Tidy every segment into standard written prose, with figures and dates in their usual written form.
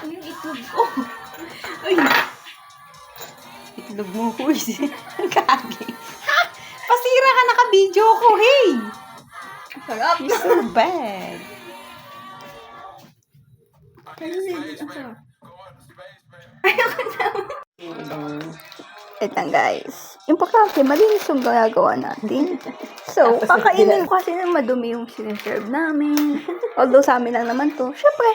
Yung itlog ko. Ay! Itlog mo, Kuis. Ang kagi. Ha! Pasira ka naka-video ko, hey! Sarap. You're so bad. Ito guys. Yung pakake, malinis yung ginagawa natin. So, kakainin ko kasi nang madumi yung siniserve namin. Although sa amin lang naman to. Syempre,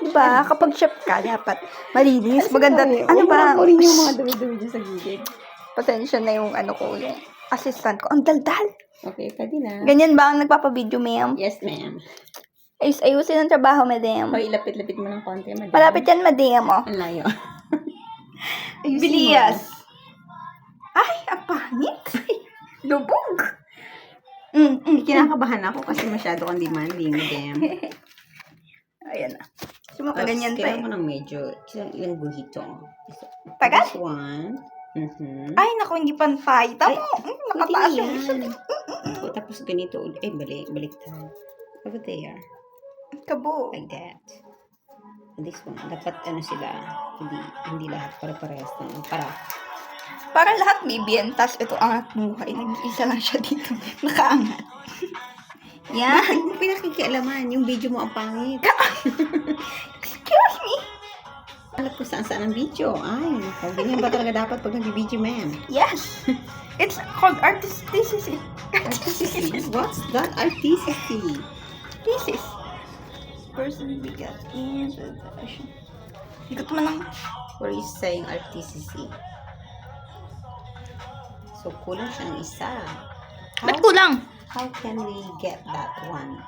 diba? Kapag chef ka, dapat malinis, maganda. Ano ba? Ko rin yung mga dumi-dumi dyan sa gilid. Pasensya na yung ano ko, yung assistant ko. Ang daldal. Okay, pwede na. Ganyan ba ang nagpapavideo, ma'am? Yes, ma'am. Ayusin ang trabaho, madam. Hoy, lapit-lapit mo ng konti, madam. Malapit yan, madam, oh. Ang layo. Bilias. Ay, ang pangit. Lubog. Kinakabahan ako kasi masyado kang demanding, madam. Ayan na. Sumaka ganyan pa Kailangan eh. mo ng medyo, ilang guhito. Tagal? This one. Ay, naku, hindi pantay. Tamo. Nakataas Pwede yung yan. isa. Tapos ganito ulit. Ay, balik tayo. Over there. Kabo. Like that. This one. Dapat ano sila. Hindi lahat para-parehas na. Parang lahat may biyentas. Ito angat buhay. Nag-isa lang siya dito. Nakaangat. Yan. Bakit mo pinakikialaman? Yung video mo ang pangit. Excuse me. Alam ko saan-saan ang video. Ay, ganyan ba talaga dapat pag nag-video, ma'am? Yes. It's called artisticity. What's that? Artisticity. Thesis. Person bigat in production. Ikot mo lang. What are you saying, artisticity? So, kulang siyang isa. Ba't kulang? How can we get that one?